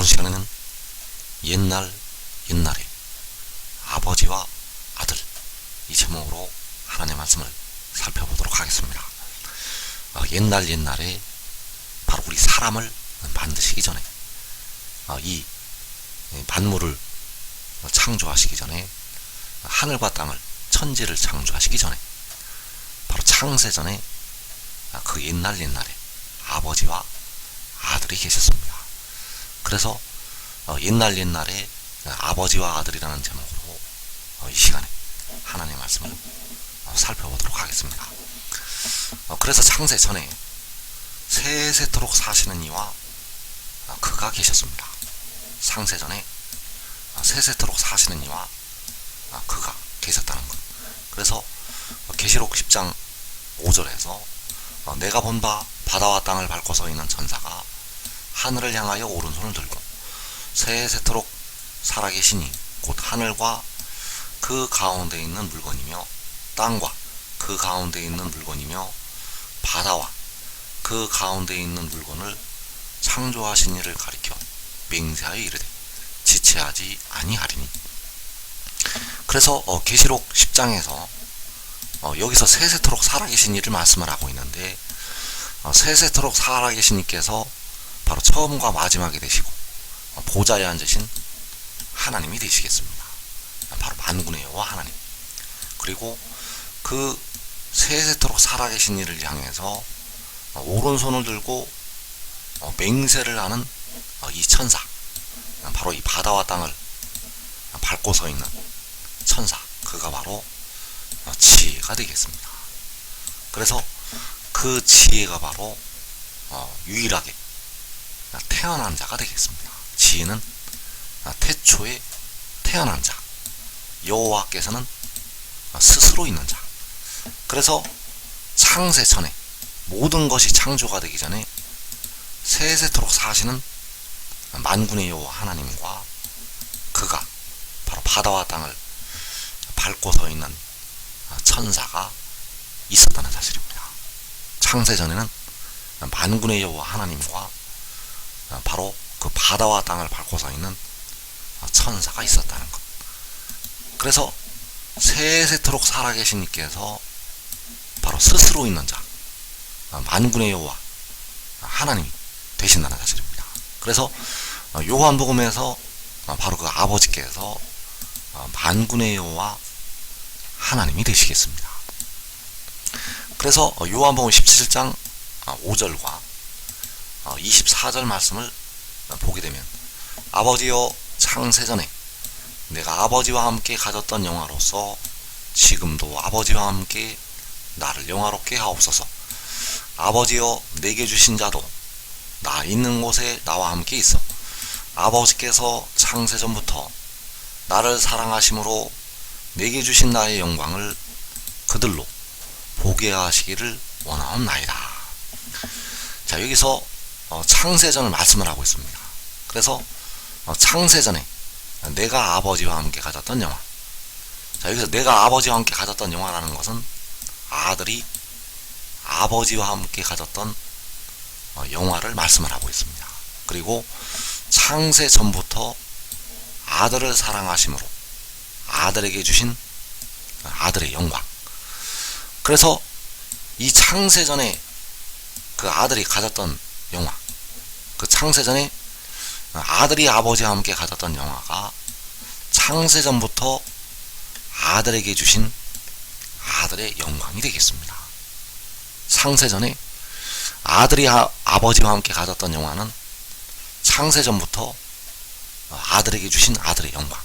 이번 시간에는 옛날에 아버지와 아들, 이 제목으로 하나님의 말씀을 살펴보도록 하겠습니다. 옛날에 바로 우리 사람을 만드시기 전에, 이 만물을 창조하시기 전에, 하늘과 땅을, 천지를 창조하시기 전에, 바로 창세전에 그 옛날에 아버지와 아들이 계셨습니다. 그래서 옛날에 아버지와 아들이라는 제목으로 이 시간에 하나님의 말씀을 살펴보도록 하겠습니다. 그래서 창세 전에 세세토록 사시는 이와 그가 계셨습니다. 창세 전에 세세토록 사시는 이와 그가 계셨다는 것. 그래서 계시록 10장 5절에서 내가 본 바 바다와 땅을 밟고 서 있는 천사가 하늘을 향하여 오른손을 들고 세세토록 살아계시니 곧 하늘과 그 가운데 있는 물건이며 땅과 그 가운데 있는 물건이며 바다와 그 가운데 있는 물건을 창조하신 이를 가리켜 맹세하여 이르되 지체하지 아니하리니. 그래서 계시록 10장에서 여기서 세세토록 살아계신 이를 말씀을 하고 있는데, 세세토록 살아계신 이께서 바로 처음과 마지막이 되시고 보좌에 앉으신 하나님이 되시겠습니다. 바로 만군의 여호와 하나님. 그리고 그 세세토록 살아계신 이를 향해서 오른손을 들고 맹세를 하는 이 천사, 바로 이 바다와 땅을 밟고 서 있는 천사, 그가 바로 지혜가 되겠습니다. 그래서 그 지혜가 바로 유일하게 태어난 자가 되겠습니다. 지혜는 태초에 태어난 자, 여호와께서는 스스로 있는 자. 그래서 창세 전에 모든 것이 창조가 되기 전에 세세토록 사시는 만군의 여호와 하나님과 그가 바로 바다와 땅을 밟고 서 있는 천사가 있었다는 사실입니다. 창세 전에는 만군의 여호와 하나님과 바로 그 바다와 땅을 밟고 서 있는 천사가 있었다는 것. 그래서 세세토록 살아계신 이께서 바로 스스로 있는 자, 만군의 여호와 하나님이 되신다는 사실입니다. 그래서 요한복음에서 바로 그 아버지께서 만군의 여호와 하나님이 되시겠습니다. 그래서 요한복음 17장 5절과 24절 말씀을 보게 되면, 아버지여 창세전에 내가 아버지와 함께 가졌던 영화로서 지금도 아버지와 함께 나를 영화롭게 하옵소서. 아버지여 내게 주신 자도 나 있는 곳에 나와 함께 있어 아버지께서 창세전부터 나를 사랑하심으로 내게 주신 나의 영광을 그들로 보게 하시기를 원하옵나이다. 자, 여기서 창세전을 말씀을 하고 있습니다. 그래서 창세전에 내가 아버지와 함께 가졌던 영화. 자, 여기서 내가 아버지와 함께 가졌던 영화라는 것은 아들이 아버지와 함께 가졌던 영화를 말씀을 하고 있습니다. 그리고 창세 전부터 아들을 사랑하심으로 아들에게 주신 아들의 영광. 그래서 이 창세전에 그 아들이 가졌던 영화, 그 창세전에 아들이 아버지와 함께 가졌던 영화가 창세전부터 아들에게 주신 아들의 영광이 되겠습니다. 창세전에 아들이 아버지와 함께 가졌던 영화는 창세전부터 아들에게 주신 아들의 영광.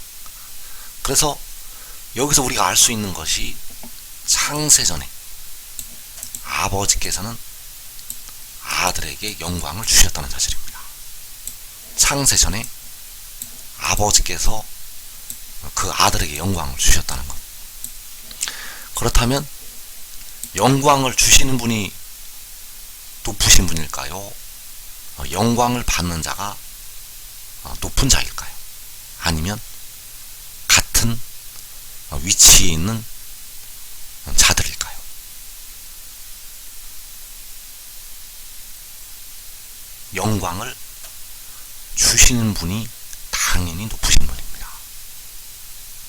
그래서 여기서 우리가 알 수 있는 것이 창세전에 아버지께서는 아들에게 영광을 주셨다는 사실입니다. 창세전에 아버지께서 그 아들에게 영광을 주셨다는 것. 그렇다면 영광을 주시는 분이 높으신 분일까요? 영광을 받는 자가 높은 자일까요? 아니면 같은 위치에 있는 자들일까요? 영광을 주시는 분이 당연히 높으신 분입니다.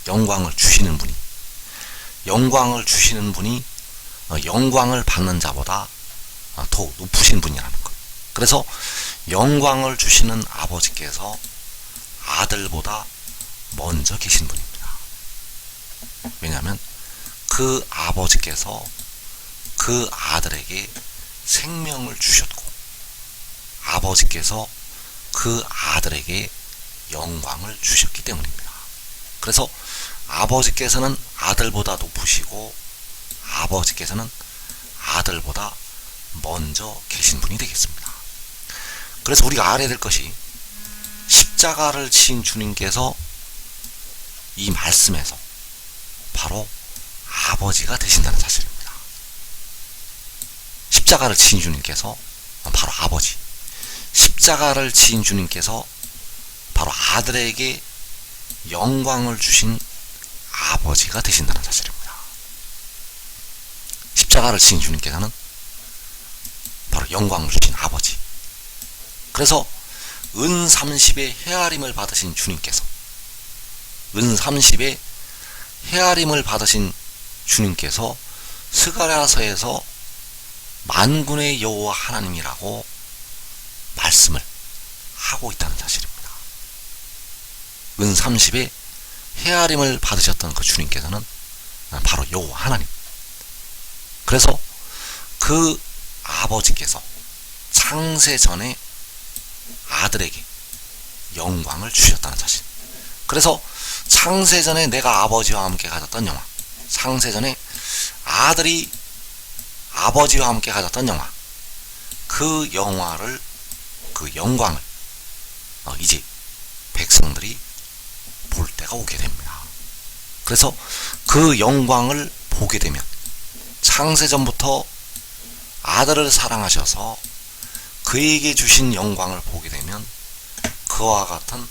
영광을 주시는 분이 영광을 받는 자보다 더욱 높으신 분이라는 것. 그래서 영광을 주시는 아버지께서 아들보다 먼저 계신 분입니다. 왜냐하면 그 아버지께서 그 아들에게 생명을 주셨고 아버지께서 그 아들에게 영광을 주셨기 때문입니다. 그래서 아버지께서는 아들보다 높으시고 아버지께서는 아들보다 먼저 계신 분이 되겠습니다. 그래서 우리가 알아야 될 것이 십자가를 지신 주님께서 이 말씀에서 바로 아버지가 되신다는 사실입니다. 십자가를 지신 주님께서 바로 아버지, 십자가를 지신 주님께서 바로 아들에게 영광을 주신 아버지가 되신다는 사실입니다. 십자가를 지신 주님께서는 바로 영광을 주신 아버지. 그래서 은 30의 헤아림을 받으신 주님께서 은 30의 헤아림을 받으신 주님께서 스가랴서에서 만군의 여호와 하나님이라고 말씀을 하고 있다는 사실입니다. 은 30의 헤아림을 받으셨던 그 주님께서는 바로 여호와 하나님. 그래서 그 아버지께서 창세 전에 아들에게 영광을 주셨다는 사실. 그래서 창세 전에 내가 아버지와 함께 가졌던 영화, 창세 전에 아들이 아버지와 함께 가졌던 영화, 그 영화를, 그 영광을 이제 백성들이 볼 때가 오게 됩니다. 그래서 그 영광을 보게 되면 창세전부터 아들을 사랑하셔서 그에게 주신 영광을 보게 되면 그와 같은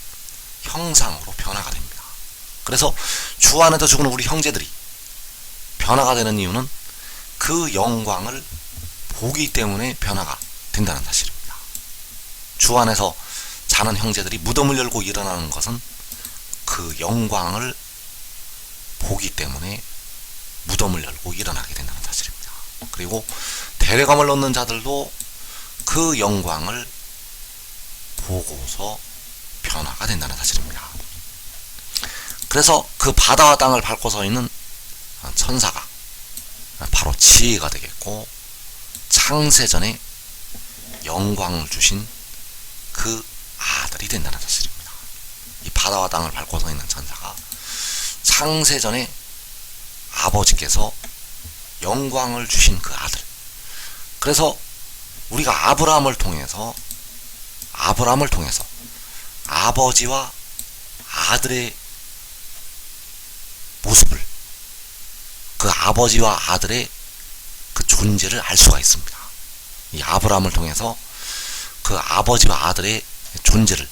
형상으로 변화가 됩니다. 그래서 주 안에서 죽은 우리 형제들이 변화가 되는 이유는 그 영광을 보기 때문에 변화가 된다는 사실입니다. 주 안에서 자는 형제들이 무덤을 열고 일어나는 것은 그 영광을 보기 때문에 무덤을 열고 일어나게 된다는 사실입니다. 그리고 대례감을 얻는 자들도 그 영광을 보고서 변화가 된다는 사실입니다. 그래서 그 바다와 땅을 밟고 서 있는 천사가 바로 지혜가 되겠고, 창세전에 영광을 주신 그 아들이 된다는 사실입니다. 이 바다와 땅을 밟고 서 있는 천사가 창세전에 아버지께서 영광을 주신 그 아들. 그래서 우리가 아브라함을 통해서 아버지와 아들의 모습을, 그 아버지와 아들의 그 존재를 알 수가 있습니다. 이 아브라함을 통해서 그 아버지와 아들의 존재를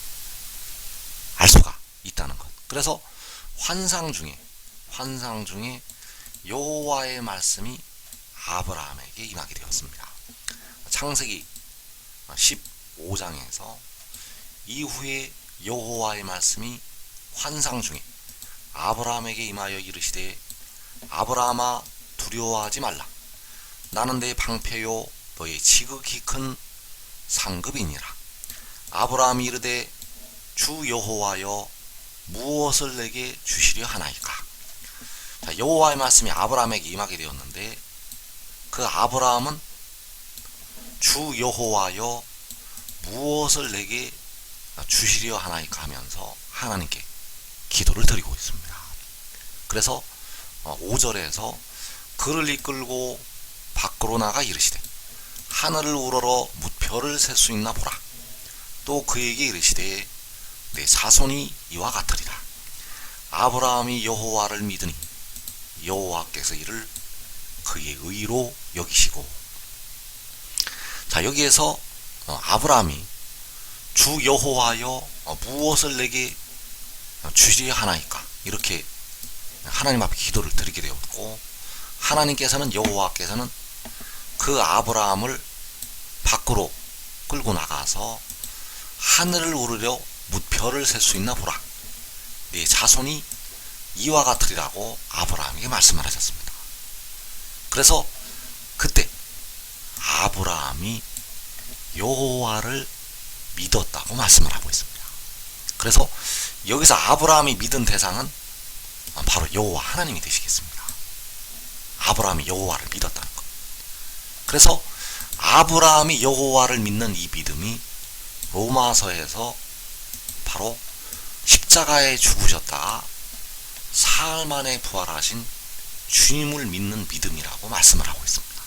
알 수가 있다는 것. 그래서 환상 중에 여호와의 말씀이 아브라함에게 임하게 되었습니다. 창세기 15장에서 이후에 여호와의 말씀이 환상 중에 아브라함에게 임하여 이르시되, 아브라함아 두려워하지 말라. 나는 내 방패요 너의 지극히 큰 상급이니라. 아브라함이 이르되 주 여호와여 무엇을 내게 주시려 하나이까. 자, 여호와의 말씀이 아브라함에게 임하게 되었는데, 그 아브라함은 주 여호와여 무엇을 내게 주시려 하나이까 하면서 하나님께 기도를 드리고 있습니다. 그래서 5절에서 그를 이끌고 밖으로 나가 이르시되 하늘을 우러러 무별을 셀 수 있나 보라. 또 그에게 이르시되 내 자손이 이와 같으리라. 아브라함이 여호와를 믿으니 여호와께서 이를 그의 의로 여기시고. 자, 여기에서 아브라함이 주 여호와여 무엇을 내게 주시려 하나이까, 이렇게 하나님 앞에 기도를 드리게 되었고, 하나님께서는, 여호와께서는 그 아브라함을 밖으로 끌고 나가서 하늘을 우르려 무별을 셀 수 있나 보라. 네 자손이 이와 같으리라고 아브라함에게 말씀을 하셨습니다. 그래서 그때 아브라함이 여호와를 믿었다고 말씀을 하고 있습니다. 그래서 여기서 아브라함이 믿은 대상은 바로 여호와 하나님이 되시겠습니다. 아브라함이 여호와를 믿었다는 것. 그래서 아브라함이 여호와를 믿는 이 믿음이 로마서에서 바로 십자가에 죽으셨다가 사흘 만에 부활하신 주님을 믿는 믿음이라고 말씀을 하고 있습니다.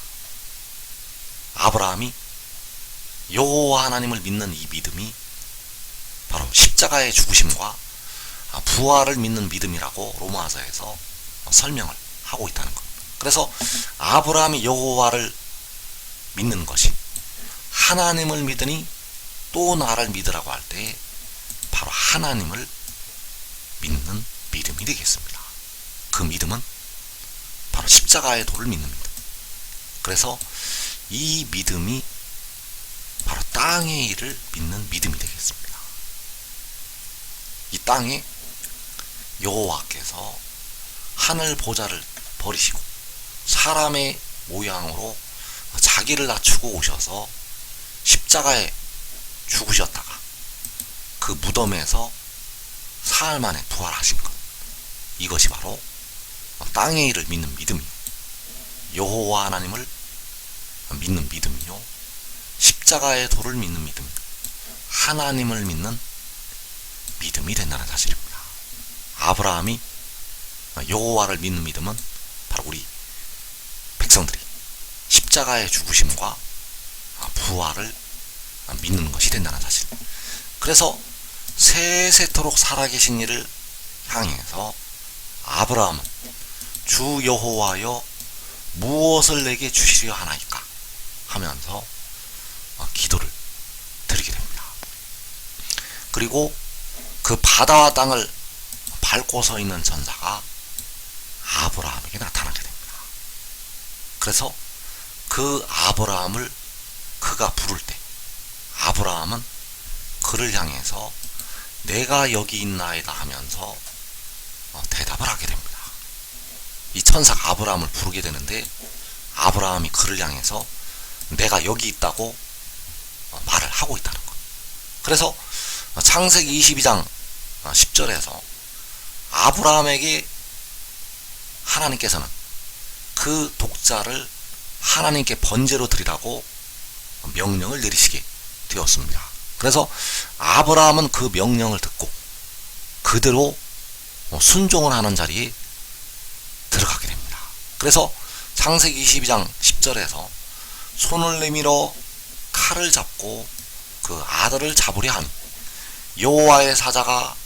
아브라함이 여호와 하나님을 믿는 이 믿음이 바로 십자가의 죽으심과 부활을 믿는 믿음이라고 로마서에서 설명을 하고 있다는 것. 그래서 아브라함이 여호와를 믿는 것이 하나님을 믿으니 또 나를 믿으라고 할 때 바로 하나님을 믿는 믿음이 되겠습니다. 그 믿음은 바로 십자가의 도를 믿는 믿음. 그래서 이 믿음이 바로 땅의 일을 믿는 믿음이 되겠습니다. 이 땅에 여호와께서 하늘 보좌를 버리시고 사람의 모양으로 자기를 낮추고 오셔서 십자가에 죽으셨다가 그 무덤에서 사흘 만에 부활하신 것, 이것이 바로 땅의 일을 믿는 믿음이요, 여호와 하나님을 믿는 믿음이요, 십자가의 도를 믿는 믿음, 하나님을 믿는 믿음이 된다는 사실입니다. 아브라함이 여호와를 믿는 믿음은 바로 우리 백성들이 십자가의 죽으심과 부활을 믿는 것이 된다는 사실. 그래서 세세토록 살아계신 이를 향해서 아브라함은 주 여호와여 무엇을 내게 주시려 하나이까 하면서 기도를 드리게 됩니다. 그리고 그 바다와 땅을 밟고 서 있는 전사가 아브라함에게 나타나게 됩니다. 그래서 그 아브라함을 그가 부를 때 아브라함은 그를 향해서 내가 여기 있나이다 하면서 대답을 하게 됩니다. 이 천사가 아브라함을 부르게 되는데 아브라함이 그를 향해서 내가 여기 있다고 말을 하고 있다는 것. 그래서 창세기 22장 10절에서 아브라함에게 하나님께서는 그 독자를 하나님께 번제로 드리라고 명령을 내리시게 되었습니다. 그래서 아브라함은 그 명령을 듣고 그대로 순종을 하는 자리에 들어가게 됩니다. 그래서 창세기 22장 10절에서 손을 내밀어 칼을 잡고 그 아들을 잡으려 하니 여호와의 사자가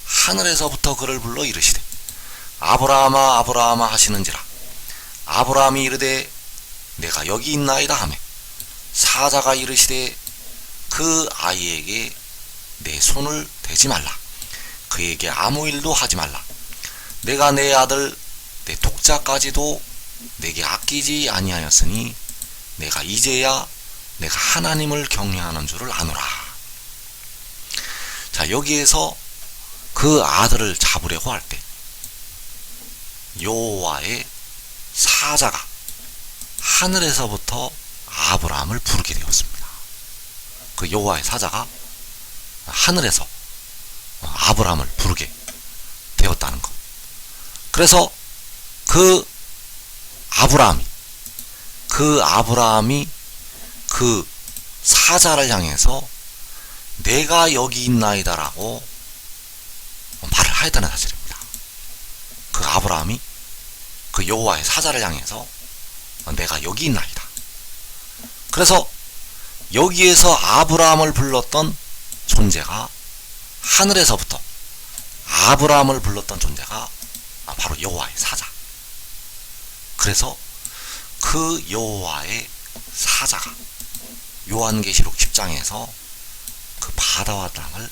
하늘에서부터 그를 불러 이르시되 아브라함아 아브라함아 하시는지라. 아브라함이 이르되 내가 여기 있나이다 하매 사자가 이르시되 그 아이에게 내 손을 대지 말라. 그에게 아무 일도 하지 말라. 내가 내 아들 내 독자까지도 내게 아끼지 아니하였으니 내가 이제야 내가 하나님을 경외하는 줄을 아노라. 자, 여기에서 그 아들을 잡으려고 할 때 여호와의 사자가 하늘에서부터 아브라함을 부르게 되었습니다. 그 여호와의 사자가 하늘에서 아브라함을 부르게 되었다는 것. 그래서 그 아브라함이 그 사자를 향해서 내가 여기 있나이다라고 말을 하였다는 사실입니다. 그 아브라함이 그 여호와의 사자를 향해서 내가 여기 있나이다. 그래서 여기에서 아브라함을 불렀던 존재가 하늘에서부터 아브라함을 불렀던 존재가 바로 여호와의 사자. 그래서 그 여호와의 사자가 요한계시록 10장에서 그 바다와 땅을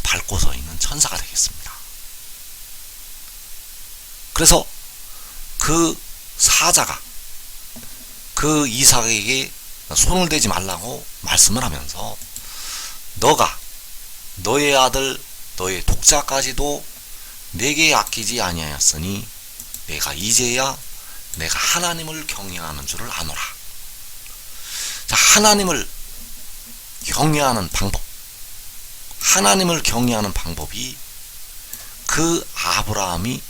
밟고 서 있는 천사가 되겠습니다. 그래서 그 사자가 그 이삭에게 손을 대지 말라고 말씀을 하면서 너가 너의 아들 너의 독자까지도 내게 아끼지 아니하였으니 내가 이제야 내가 하나님을 경외하는 줄을 아노라. 자, 하나님을 경외하는 방법, 하나님을 경외하는 방법이 그 아브라함이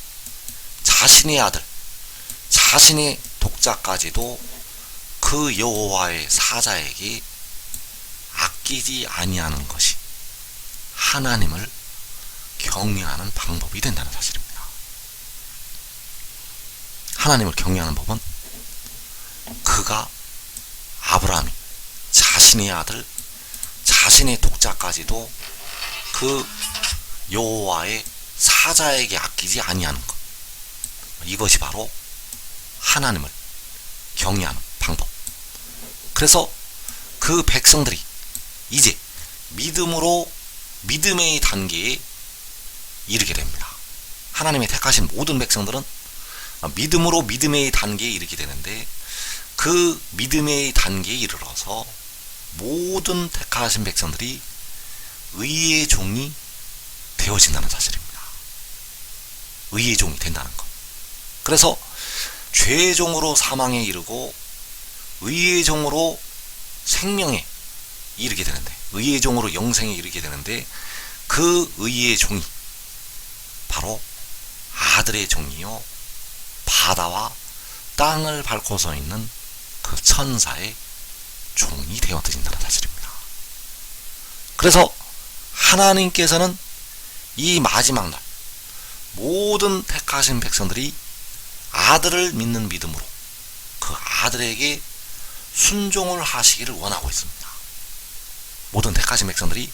자신의 아들, 자신의 독자까지도 그 여호와의 사자에게 아끼지 아니하는 것이 하나님을 경외하는 방법이 된다는 사실입니다. 하나님을 경외하는 법은 그가 아브라함이 자신의 아들, 자신의 독자까지도 그 여호와의 사자에게 아끼지 아니하는 것, 이것이 바로 하나님을 경외하는 방법. 그래서 그 백성들이 이제 믿음의 단계에 이르게 됩니다. 하나님의 택하신 모든 백성들은 믿음으로 믿음의 단계에 이르게 되는데, 그 믿음의 단계에 이르러서 모든 택하신 백성들이 의의 종이 되어진다는 사실입니다. 의의 종이 된다는 것. 그래서 죄종으로 사망에 이르고 의의 종으로 생명에 이르게 되는데, 의의 종으로 영생에 이르게 되는데, 그 의의 종이 바로 아들의 종이요 바다와 땅을 밟고 서 있는 그 천사의 종이 되어드린다는 사실입니다. 그래서 하나님께서는 이 마지막 날 모든 택하신 백성들이 아들을 믿는 믿음으로 그 아들에게 순종을 하시기를 원하고 있습니다. 모든 택하신 백성들이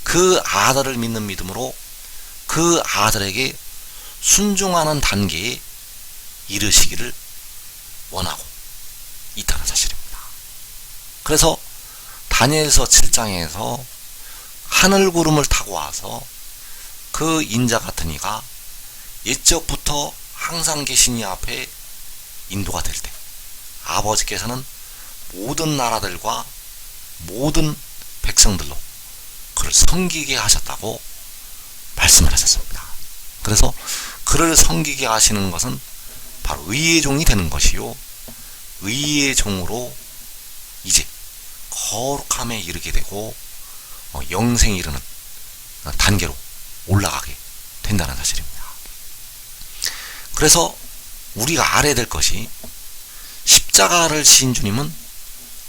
그 아들을 믿는 믿음으로 그 아들에게 순종하는 단계에 이르시기를 원하고 있다는 사실입니다. 그래서 다니엘서 7장에서 하늘 구름을 타고 와서 그 인자 같은 이가 옛적부터 항상 계신 이 앞에 인도가 될 때 아버지께서는 모든 나라들과 모든 백성들로 그를 섬기게 하셨다고 말씀을 하셨습니다. 그래서 그를 섬기게 하시는 것은 바로 의의 종이 되는 것이요, 의의 종으로 이제 거룩함에 이르게 되고 영생에 이르는 단계로 올라가게 된다는 사실입니다. 그래서 우리가 알아야 될 것이, 십자가를 지신 주님은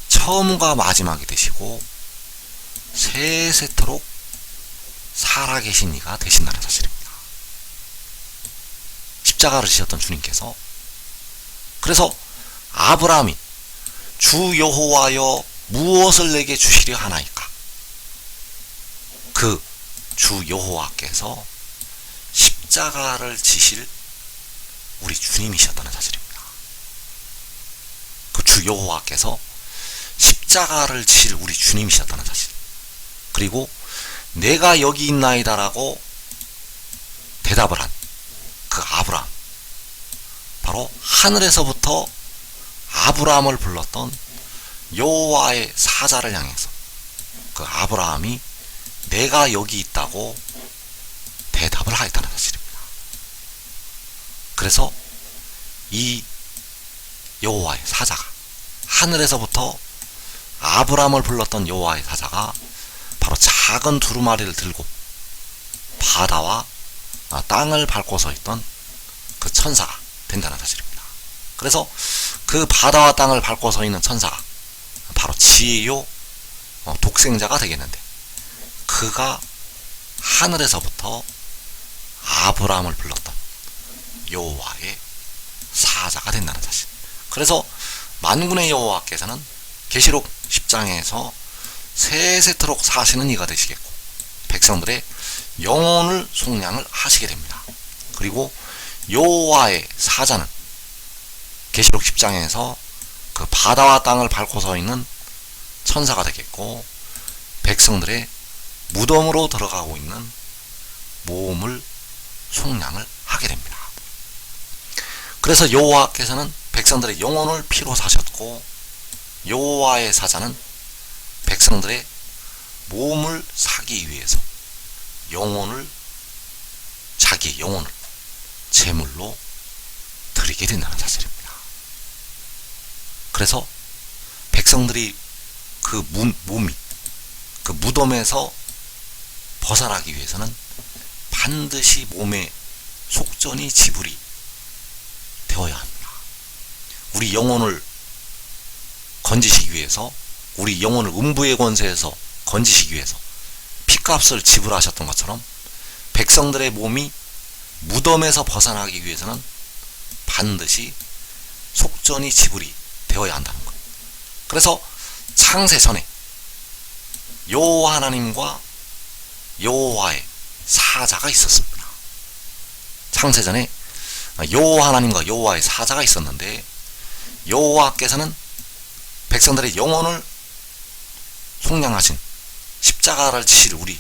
처음과 마지막이 되시고 세세토록 살아계신 이가 되신다는 사실입니다. 십자가를 지셨던 주님께서, 그래서 아브라함이 주 여호와여 무엇을 내게 주시려 하나이까, 그 주 여호와께서 십자가를 지실 우리 주님이셨다는 사실입니다. 그 주 여호와께서 십자가를 지실 우리 주님이셨다는 사실. 그리고 내가 여기 있나이다라고 대답을 한 그 아브라함, 바로 하늘에서부터 아브라함을 불렀던 여호와의 사자를 향해서 그 아브라함이 내가 여기 있다고 대답을 하였다는 사실입니다. 그래서 이 여호와의 사자가, 하늘에서부터 아브라함을 불렀던 여호와의 사자가 바로 작은 두루마리를 들고 바다와 땅을 밟고 서 있던 그 천사가 된다는 사실입니다. 그래서 그 바다와 땅을 밟고 서 있는 천사가 바로 지혜요 독생자가 되겠는데, 그가 하늘에서부터 아브라함을 불렀던 여호와의 사자가 된다는 사실. 그래서 만군의 여호와께서는 계시록 10장에서 세세토록 사시는 이가 되시겠고 백성들의 영혼을 속량을 하시게 됩니다. 그리고 여호와의 사자는 계시록 10장에서 그 바다와 땅을 밟고 서 있는 천사가 되겠고, 백성들의 무덤으로 들어가고 있는 몸을 속량을 하게 됩니다. 그래서 여호와께서는 백성들의 영혼을 피로 사셨고, 여호와의 사자는 백성들의 몸을 사기 위해서 영혼을, 자기의 영혼을 제물로 드리게 된다는 사실입니다. 그래서 백성들이 그 몸이 그 무덤에서 벗어나기 위해서는 반드시 몸의 속전이 지불이 되어야 합니다. 우리 영혼을 건지시기 위해서, 우리 영혼을 음부의 권세에서 건지시기 위해서 피값을 지불하셨던 것처럼 백성들의 몸이 무덤에서 벗어나기 위해서는 반드시 속전이 지불이 되어야 한다는 것. 그래서 창세 전에 여호와 하나님과 여호와의 사자가 있었습니다. 창세 전에 여호와 하나님과 여호와의 사자가 있었는데, 여호와께서는 백성들의 영혼을 속량하신 십자가를 지실 우리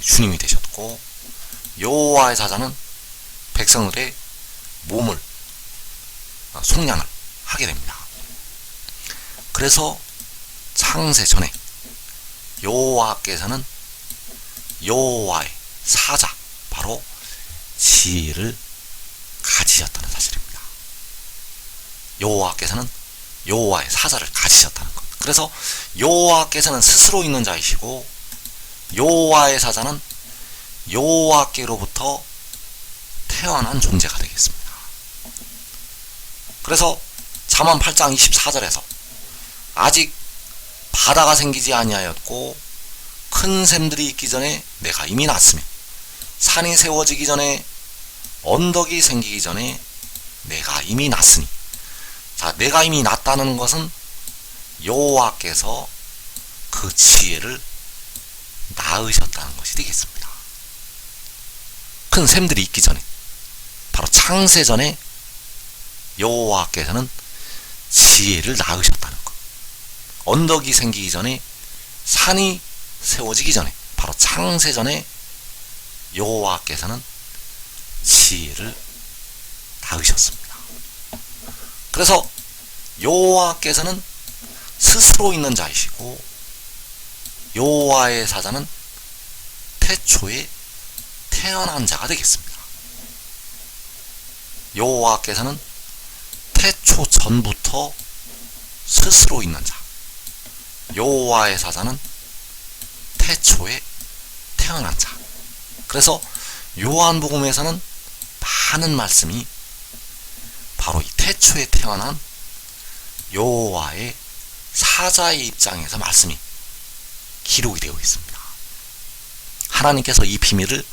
주님이 되셨고, 여호와의 사자는 백성들의 몸을 속량을 하게 됩니다. 그래서 창세 전에 여호와께서는 여호와의 사자, 바로 지혜를 가지셨다는 사실입니다. 여호와께서는 여호와의 사자를 가지셨다는 것. 그래서 여호와께서는 스스로 있는 자이시고, 여호와의 사자는 여호와께로부터 태어난 존재가 되겠습니다. 그래서 잠언 8장 24절에서 아직 바다가 생기지 아니하였고 큰 샘들이 있기 전에 내가 이미 났으며 산이 세워지기 전에 언덕이 생기기 전에 내가 이미 났으니, 자, 내가 이미 났다는 것은 여호와께서 그 지혜를 낳으셨다는 것이 되겠습니다. 큰 샘들이 있기 전에, 바로 창세 전에 여호와께서는 지혜를 낳으셨다는 것. 언덕이 생기기 전에, 산이 세워지기 전에, 바로 창세 전에 여호와께서는 지혜를 낳으셨습니다. 그래서 여호와께서는 스스로 있는 자이시고, 여호와의 사자는 태초에 태어난 자가 되겠습니다. 여호와께서는 태초 전부터 스스로 있는 자, 여호와의 사자는 태초에 태어난 자. 그래서 요한복음에서는 많은 말씀이 바로 이 태초에 태어난 여호와의 사자의 입장에서 말씀이 기록이 되어 있습니다. 하나님께서 이 비밀을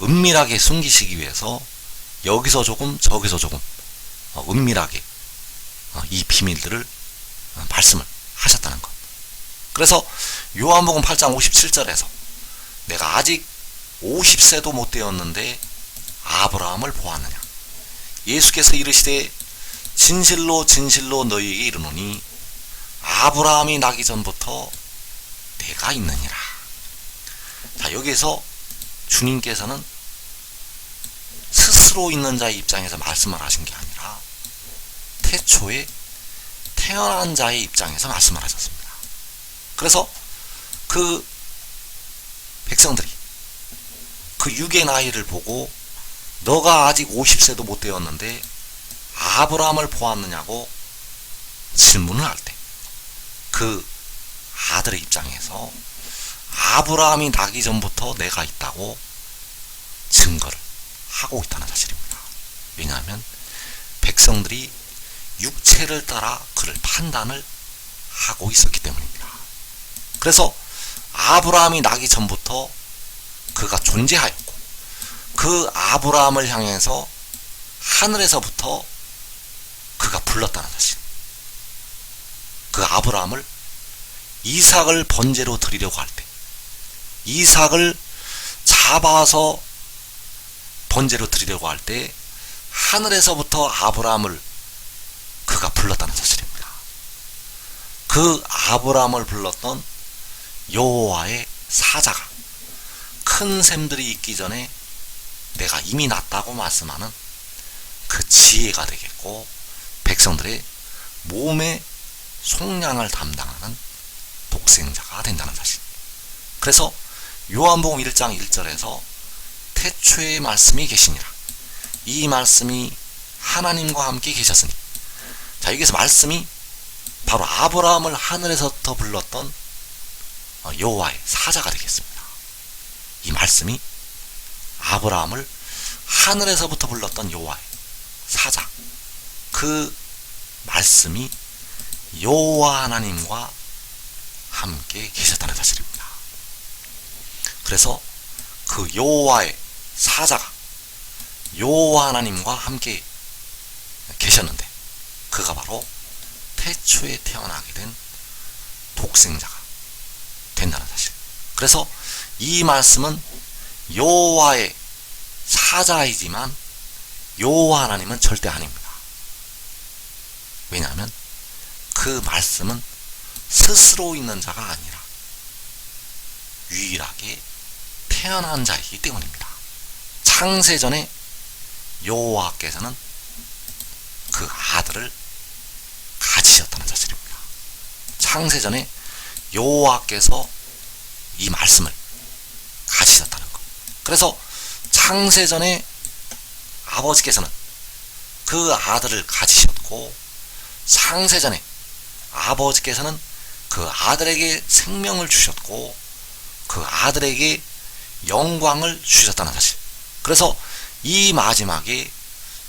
은밀하게 숨기시기 위해서 여기서 조금 저기서 조금 은밀하게 이 비밀들을 말씀을 하셨다는 것. 그래서 요한복음 8장 57절에서 내가 아직 50세도 못 되었는데 아브라함을 보았느냐, 예수께서 이르시되 진실로 진실로 너희에게 이르노니 아브라함이 나기 전부터 내가 있느니라. 자, 여기에서 주님께서는 스스로 있는 자의 입장에서 말씀을 하신 게 아니라 태초에 태어난 자의 입장에서 말씀을 하셨습니다. 그래서 그 백성들이 그 육의 나이를 보고 너가 아직 50세도 못 되었는데 아브라함을 보았느냐고 질문을 할 때 그 아들의 입장에서 아브라함이 나기 전부터 내가 있다고 증거를 하고 있다는 사실입니다. 왜냐하면 백성들이 육체를 따라 그를 판단을 하고 있었기 때문입니다. 그래서 아브라함이 나기 전부터 그가 존재하였고, 그 아브라함을 향해서 하늘에서부터 그가 불렀다는 사실. 그 아브라함을 이삭을 번제로 드리려고 할 때, 이삭을 잡아서 번제로 드리려고 할 때 하늘에서부터 아브라함을 그가 불렀다는 사실입니다. 그 아브라함을 불렀던 여호와의 사자가 큰 샘들이 있기 전에 내가 이미 났다고 말씀하는 그 지혜가 되겠고, 백성들의 몸의 속량을 담당하는 독생자가 된다는 사실. 그래서 요한복음 1장 1절에서 태초에 말씀이 계시니라. 이 말씀이 하나님과 함께 계셨으니. 자, 여기서 말씀이 바로 아브라함을 하늘에서부터 불렀던 여호와의 사자가 되겠습니다. 이 말씀이 아브라함을 하늘에서부터 불렀던 여호와의 사자, 그 말씀이 여호와 하나님과 함께 계셨다는 사실입니다. 그래서 그 여호와의 사자가 여호와 하나님과 함께 계셨는데, 그가 바로 태초에 태어나게 된 독생자가 된다는 사실. 그래서 이 말씀은 여호와의 사자이지만 여호와 하나님은 절대 아닙니다. 왜냐하면 그 말씀은 스스로 있는 자가 아니라 유일하게 태어난 자이기 때문입니다. 창세전에 여호와께서는 그 아들을 가지셨다는 사실입니다. 창세전에 여호와께서 이 말씀을 가지셨다는 것. 그래서 창세전에 아버지께서는 그 아들을 가지셨고, 창세전에 아버지께서는 그 아들에게 생명을 주셨고, 그 아들에게 영광을 주셨다는 사실. 그래서 이 마지막에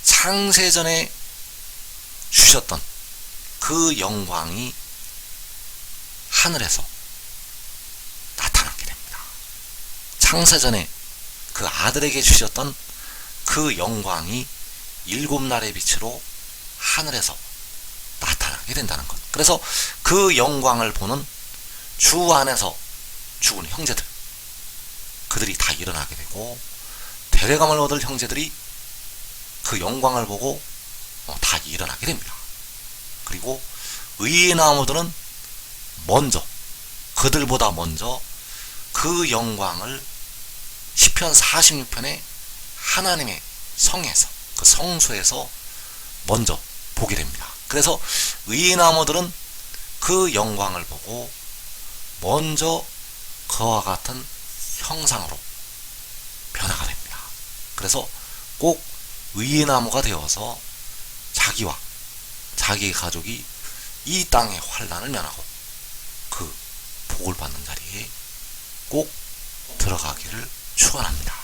창세전에 주셨던 그 영광이 하늘에서 나타나게 됩니다. 창세전에 그 아들에게 주셨던 그 영광이 7날의 빛으로 하늘에서 나타나게 된다는 것. 그래서 그 영광을 보는 주 안에서 죽은 형제들, 그들이 다 일어나게 되고, 대례감을 얻을 형제들이 그 영광을 보고 다 일어나게 됩니다. 그리고 의의 나무들은 먼저, 그들보다 먼저 그 영광을 시편 46편에 하나님의 성에서, 그 성소에서 먼저 보게 됩니다. 그래서 의의 나무들은 그 영광을 보고 먼저 그와 같은 형상으로 변화가 됩니다. 그래서 꼭 의의 나무가 되어서 자기와 자기의 가족이 이 땅의 환난을 면하고 그 복을 받는 자리에 꼭 들어가기를 축원합니다.